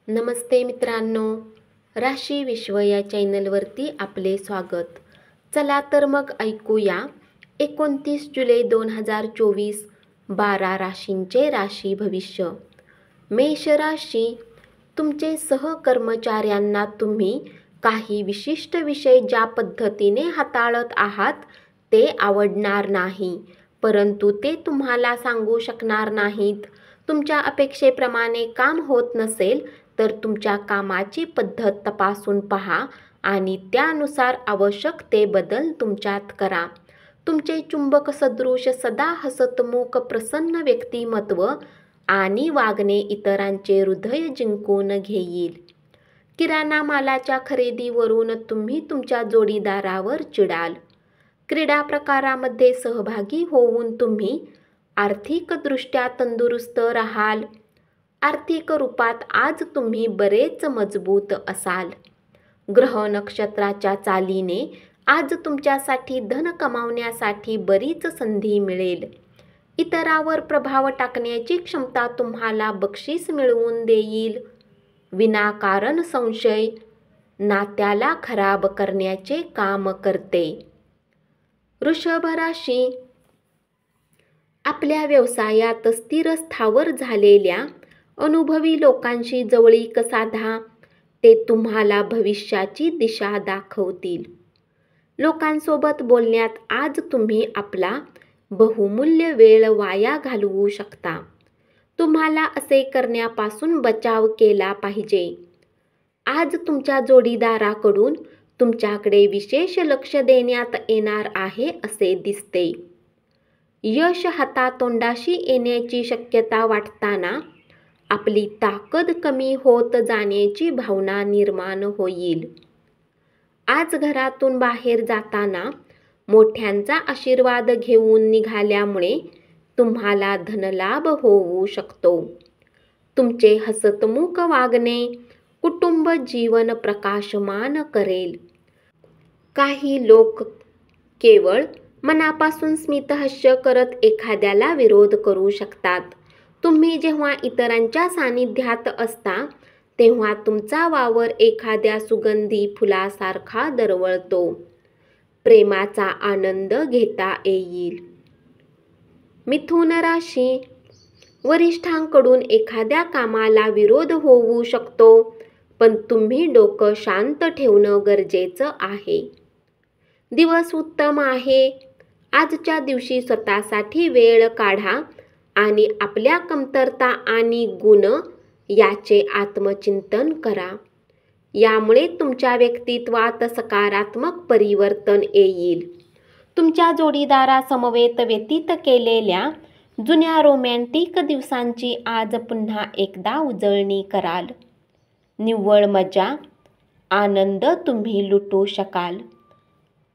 नमस्ते मित्रांनो, राशी विश्व या चॅनलवरती आपले स्वागत. चला तर मग ऐकूया 29 जुलै 2024 12 राशींचे राशी भविष्य. मेष राशी, तुमचे सहकर्मचाऱ्यांना तुम्ही काही विशिष्ट विषय ज्या पद्धतीने हाताळत आहात ते आवडणार नाही, परंतु ते तुम्हाला सांगू शकणार नाहीत. तुमच्या अपेक्षेप्रमाणे काम होत नसेल तर तुमच्या कामाची पद्धत तपासून पहा आणि त्यानुसार आवश्यक ते बदल तुमच्यात करा. तुमचे चुंबक सदृश सदा हसतमुख प्रसन्न व्यक्तिमत्व आणि वागणे इतरांचे हृदय जिंकून घेईल. किराणा मालाच्या खरेदीवरून तुम्ही तुमच्या जोडीदारावर चिडाल. क्रीडा प्रकारामध्ये सहभागी होऊन तुम्ही आर्थिकदृष्ट्या तंदुरुस्त राहाल. आर्थिक रूपात आज तुम्ही बरेच मजबूत असाल. ग्रह नक्षत्राच्या चालीने आज तुमच्यासाठी धन कमावण्यासाठी बरीच संधी मिळेल. इतरावर प्रभाव टाकण्याची क्षमता तुम्हाला बक्षीस मिळवून देईल. विनाकारण संशय नात्याला खराब करण्याचे काम करते. वृषभ राशी, आपल्या व्यवसायात स्थिर स्थावर झालेल्या अनुभवी लोकांशी जवळीक साधा. ते तुम्हाला भविष्याची दिशा दाखवतील. लोकांसोबत बोलण्यात आज तुम्ही आपला बहुमूल्य वेळ वाया घालवू शकता. तुम्हाला असे करण्यापासून बचाव केला पाहिजे. आज तुमच्या जोडीदाराकडून तुमच्याकडे विशेष लक्ष देण्यात येणार आहे असे दिसते. यश हातातोंडाशी येण्याची शक्यता वाटताना आपली ताकद कमी होत जाण्याची भावना निर्माण होईल. आज घरातून बाहेर जाताना मोठ्यांचा आशीर्वाद घेऊन निघाल्यामुळे तुम्हाला धनलाभ होऊ शकतो. तुमचे हसतमुख वागणे कुटुंब जीवन प्रकाशमान करेल. काही लोक केवळ मनापासून स्मितहास्य करत एखाद्याला विरोध करू शकतात. तुम्ही जेव्हा इतरांच्या सानिध्यात असता तेव्हा तुमचा वावर एखाद्या सुगंधी फुलासारखा दरवळतो. प्रेमाचा आनंद घेता येईल. मिथुन राशी, वरिष्ठांकडून एखाद्या कामाला विरोध होऊ शकतो, पण तुम्ही डोकं शांत ठेवणं गरजेचं आहे. दिवस उत्तम आहे. आजच्या दिवशी स्वतःसाठी वेळ काढा आणि आपल्या कमतरता आणि गुण याचे आत्मचिंतन करा. यामुळे तुमच्या व्यक्तित्वात सकारात्मक परिवर्तन येईल. तुमच्या जोडीदारासमवेत व्यतीत केलेल्या जुन्या रोमॅन्टिक दिवसांची आज पुन्हा एकदा उजळणी कराल. निव्वळ मजा, आनंद तुम्ही लुटू शकाल.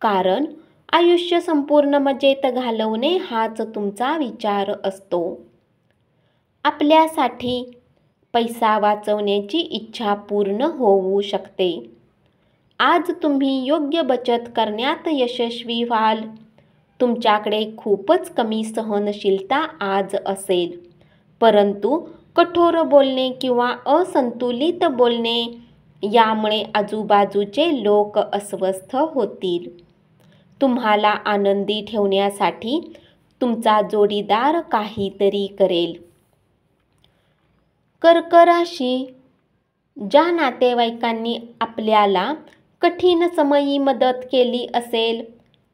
कारण आयुष्य संपूर्ण मजेत घालवणे हाच तुमचा विचार असतो. आपल्यासाठी पैसा वाचवण्याची इच्छा पूर्ण होऊ शकते. आज तुम्ही योग्य बचत करण्यात यशस्वी व्हाल. तुमच्याकडे खूपच कमी सहनशीलता आज असेल, परंतु कठोर बोलणे किंवा असंतुलित बोलणे यामुळे आजूबाजूचे लोक अस्वस्थ होतील. तुम्हाला आनंदी ठेवण्यासाठी तुमचा जोडीदार काहीतरी करेल. कर्क राशी, ज्या नातेवाईकांनी आपल्याला कठीण समयी मदत केली असेल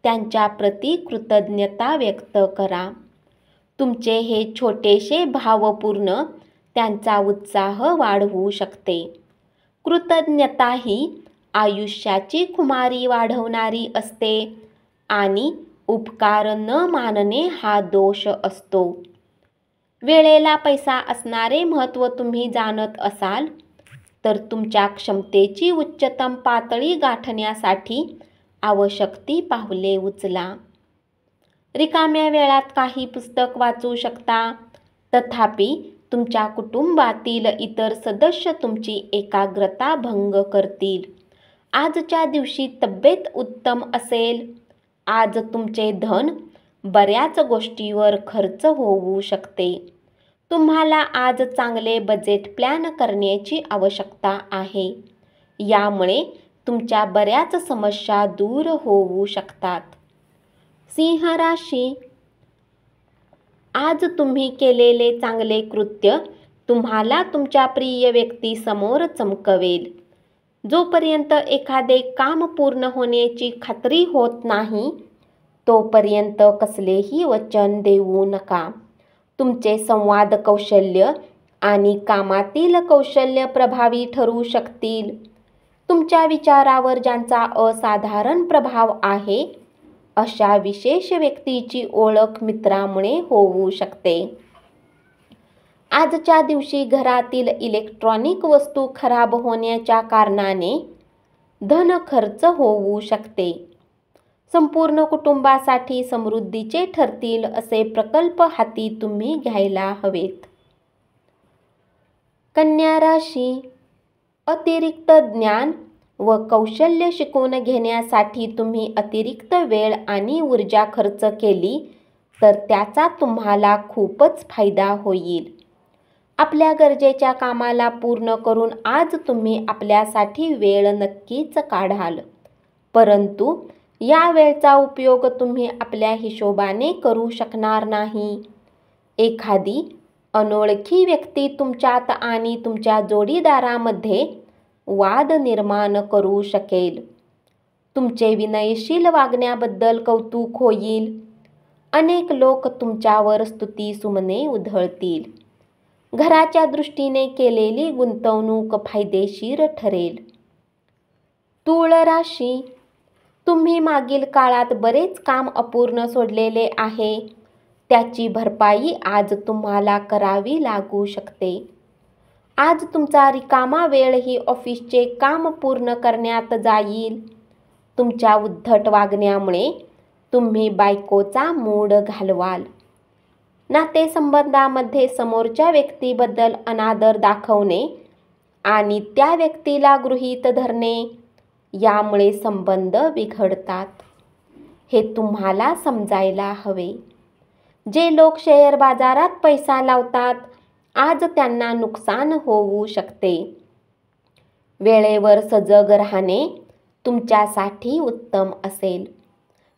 त्यांच्या प्रती कृतज्ञता व्यक्त करा. तुमचे हे छोटेसे भावपूर्ण त्यांचा उत्साह वाढवू शकते. कृतज्ञता ही आयुष्याची खुमारी वाढवणारी असते आणि उपकार न मानणे हा दोष असतो. वेळेला पैसा असणारे महत्त्व तुम्ही जाणत असाल तर तुमच्या क्षमतेची उच्चतम पातळी गाठण्यासाठी आवश्यक ती पावले उचला. रिकाम्या वेळात काही पुस्तक वाचू शकता. तथापि तुमच्या कुटुंबातील इतर सदस्य तुमची एकाग्रता भंग करतील. आजच्या दिवशी तब्येत उत्तम असेल. आज तुमचे धन बऱ्याच गोष्टीवर खर्च होऊ शकते. तुम्हाला आज चांगले बजेट प्लॅन करण्याची आवश्यकता आहे. यामुळे तुमच्या बऱ्याच समस्या दूर होऊ शकतात. सिंह राशी, आज तुम्ही केलेले चांगले कृत्य तुम्हाला तुमच्या प्रिय व्यक्तीसमोर चमकवेल. जोपर्यंत एखादे काम पूर्ण होण्याची खात्री होत नाही, तोपर्यंत कसलेही वचन देऊ नका. तुमचे संवाद कौशल्य आणि कामातील कौशल्य प्रभावी ठरू शकतील. तुमच्या विचारावर ज्यांचा असाधारण प्रभाव आहे, अशा विशेष व्यक्तीची ओळख मित्रामुळे होऊ शकते. आजच्या दिवशी घरातील इलेक्ट्रॉनिक वस्तू खराब होण्याच्या कारणाने धन खर्च होऊ शकते. संपूर्ण कुटुंबासाठी समृद्धीचे ठरतील असे प्रकल्प हाती तुम्ही घ्यायला हवेत. कन्या राशी, अतिरिक्त ज्ञान व कौशल्य शिकून घेण्यासाठी तुम्ही अतिरिक्त वेळ आणि ऊर्जा खर्च केली तर त्याचा तुम्हाला खूपच फायदा होईल. आपल्या गरजेच्या कामाला पूर्ण करून आज तुम्ही आपल्यासाठी वेळ नक्कीच काढाल. परंतु या वेळचा उपयोग तुम्ही आपल्या हिशोबाने करू शकणार नाही. एखादी अनोळखी व्यक्ती तुमच्यात आणि तुमच्या जोडीदारामध्ये वाद निर्माण करू शकेल. तुमचे विनयशील वागण्याबद्दल कौतुक होईल. अनेक लोक तुमच्यावर स्तुतीसुमने उधळतील. घराच्या दृष्टीने केलेली गुंतवणूक फायदेशीर ठरेल. तूळ राशी, तुम्ही मागील काळात बरेच काम अपूर्ण सोडलेले आहे. त्याची भरपाई आज तुम्हाला करावी लागू शकते. आज तुमचा रिकामा वेळही ऑफिसचे काम पूर्ण करण्यात जाईल. तुमच्या उद्धट वागण्यामुळे तुम्ही बायकोचा मूड घालवाल. नातेसंबंधामध्ये समोरच्या व्यक्तीबद्दल अनादर दाखवणे आणि त्या व्यक्तीला गृहीत धरणे यामुळे संबंध बिघडतात. हे तुम्हाला समजायला हवे. जे लोक शेअर बाजारात पैसा लावतात, आज त्यांना नुकसान होऊ शकते. वेळेवर सजग राहणे तुमच्यासाठी उत्तम असेल.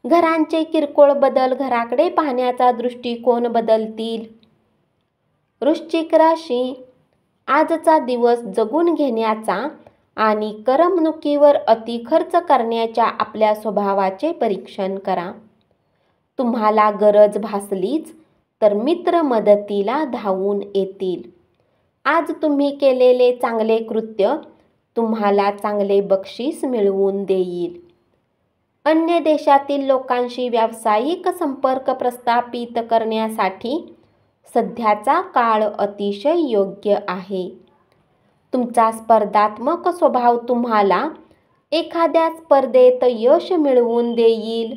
घरांचे किरकोळ बदल घराकडे पाहण्याचा दृष्टिकोन बदलतील. वृश्चिक राशी, आजचा दिवस जगून घेण्याचा आणि करमणुकीवर अतिखर्च करण्याच्या आपल्या स्वभावाचे परीक्षण करा. तुम्हाला गरज भासलीच तर मित्र मदतीला धावून येतील. आज तुम्ही केलेले चांगले कृत्य तुम्हाला चांगले बक्षीस मिळवून देईल. अन्य देशातील लोकांशी व्यावसायिक संपर्क प्रस्थापित करण्यासाठी सध्याचा काळ अतिशय योग्य आहे. तुमचा स्पर्धात्मक स्वभाव तुम्हाला एखाद्या स्पर्धेत यश मिळवून देईल.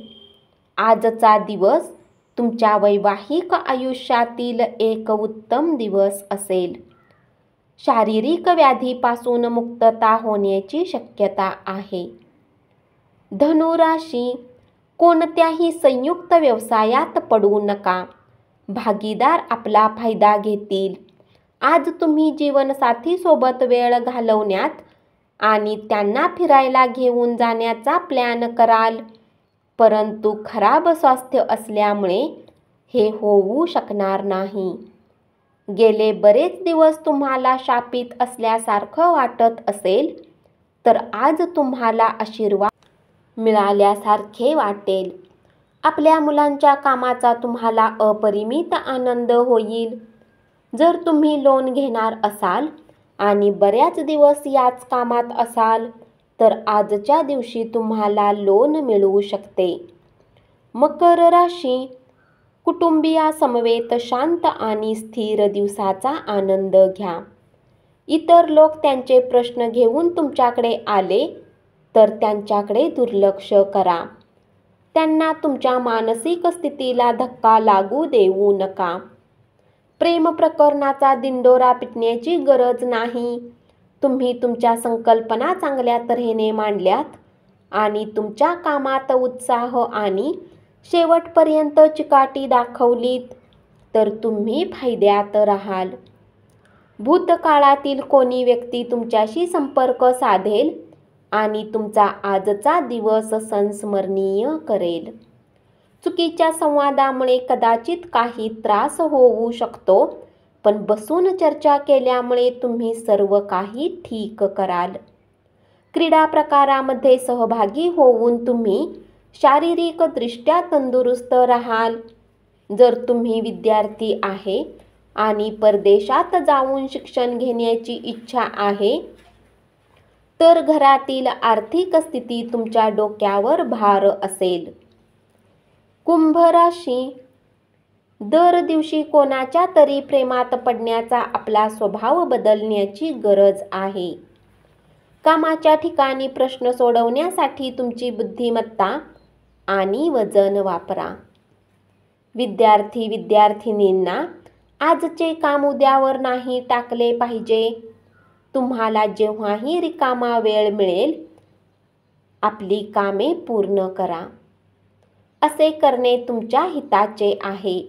आजचा दिवस तुमच्या वैवाहिक आयुष्यातील एक उत्तम दिवस असेल. शारीरिक व्याधीपासून मुक्तता होण्याची शक्यता आहे. धनु राशी, कोणत्याही संयुक्त व्यवसायात पडू नका. भागीदार आपला फायदा घेतील. आज तुम्ही जीवनसाथीसोबत वेळ घालवण्यात आणि त्यांना फिरायला घेऊन जाण्याचा प्लॅन कराल. परंतु खराब स्वास्थ्य असल्यामुळे हे होऊ शकणार नाही. गेले बरेच दिवस तुम्हाला शापित असल्यासारखं वाटत असेल तर आज तुम्हाला आशीर्वाद मिळाल्यासारखे वाटेल. आपल्या मुलांच्या कामाचा तुम्हाला अपरिमित आनंद होईल. जर तुम्ही लोन घेणार असाल आणि बऱ्याच दिवस याच कामात असाल तर आजच्या दिवशी तुम्हाला लोन मिळू शकते. मकर राशी, कुटुंबियासमवेत शांत आणि स्थिर दिवसाचा आनंद घ्या. इतर लोक त्यांचे प्रश्न घेऊन तुमच्याकडे आले तर त्यांच्याकडे दुर्लक्ष करा. त्यांना तुमच्या मानसिक स्थितीला धक्का लागू देऊ नका. प्रेम प्रकरणाचा दिंडोरा पिटण्याची गरज नाही. तुम्ही तुमच्या संकल्पना चांगल्या तऱ्हेने मांडल्यात आणि तुमच्या कामात उत्साह आणि शेवटपर्यंत चिकाटी दाखवलीत. तर तुम्ही फायद्यात राहाल. भूतकाळातील कोणी व्यक्ती तुमच्याशी संपर्क साधेल आणि तुमचा आजचा दिवस संस्मरणीय करेल. चुकीच्या संवादामुळे कदाचित काही त्रास होऊ शकतो, पण बसून चर्चा केल्यामुळे तुम्ही सर्व काही ठीक कराल. क्रीडा प्रकारामध्ये सहभागी होऊन तुम्ही शारीरिकदृष्ट्या तंदुरुस्त राहाल. जर तुम्ही विद्यार्थी आहे आणि परदेशात जाऊन शिक्षण घेण्याची इच्छा आहे, तर घरातील आर्थिक स्थिती तुमच्या डोक्यावर भार असेल. कुंभ राशी, दर दिवशी कोणाच्या तरी प्रेमात पडण्याचा आपला स्वभाव बदलण्याची गरज आहे. कामाच्या ठिकाणी प्रश्न सोडवण्यासाठी तुमची बुद्धिमत्ता आणि वजन वापरा. विद्यार्थिनींना आजचे काम उद्यावर नाही टाकले पाहिजे. तुम्हाला जेव्हाही रिकामा वेळ मिळेल, आपली कामे पूर्ण करा. असे करणे तुमच्या हिताचे आहे.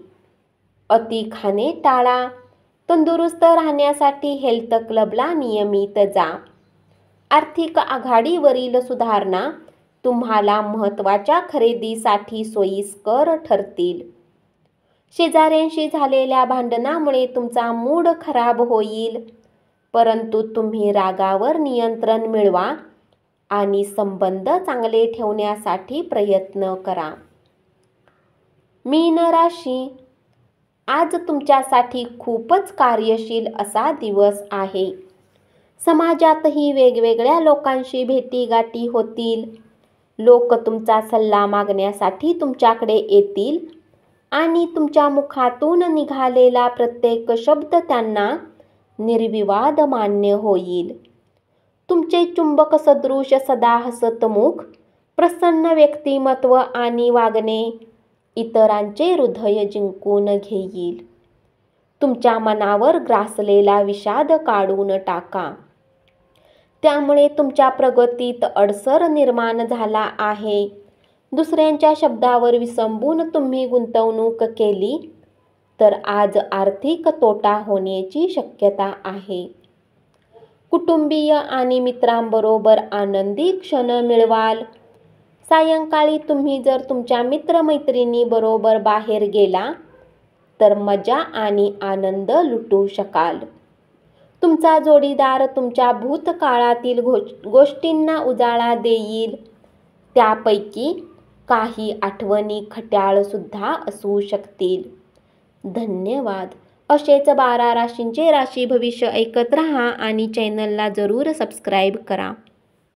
अति खाणे टाळा. तंदुरुस्त राहण्यासाठी हेल्थ क्लबला नियमित जा. आर्थिक आघाडीवरील सुधारणा तुम्हाला महत्त्वाच्या खरेदीसाठी सोयीस्कर ठरतील. शेजाऱ्यांशी झालेल्या भांडणामुळे तुमचा मूड खराब होईल, परंतु तुम्ही रागावर नियंत्रण मिळवा आणि संबंध चांगले ठेवण्यासाठी प्रयत्न करा. मीन राशी, आज तुमच्यासाठी खूपच कार्यशील असा दिवस आहे. समाजातही वेगवेगळ्या लोकांशी भेटीगाठी होतील. लोक तुमचा सल्ला मागण्यासाठी तुमच्याकडे येतील आणि तुमच्या मुखातून निघालेला प्रत्येक शब्द त्यांना निर्विवाद मान्य होईल. तुमचे चुंबक सदृश सदा हसतमुख, प्रसन्न व्यक्तिमत्व आणि वागणे इतरांचे हृदय जिंकून घेईल. तुमच्या मनावर ग्रासलेला विषाद काढून टाका. त्यामुळे तुमच्या प्रगतीत अडसर निर्माण झाला आहे. दुसऱ्यांच्या शब्दावर विसंबून तुम्ही गुंतवणूक केली तर आज आर्थिक तोटा होण्याची शक्यता आहे. कुटुंबीय आणि मित्रांबरोबर आनंदी क्षण मिळवाल. सायंकाळी तुम्ही जर तुमच्या मित्रमैत्रिणींबरोबर बाहेर गेला तर मजा आणि आनंद लुटू शकाल. तुमचा जोडीदार तुमच्या भूतकाळातील गोष्टींना उजाळा देईल. त्यापैकी काही आठवणी खट्याळ सुद्धा असू शकतील. धन्यवाद. असेच 12 राशींचे राशी भविष्य ऐकत रहा आणि चॅनलला जरूर सबस्क्राईब करा.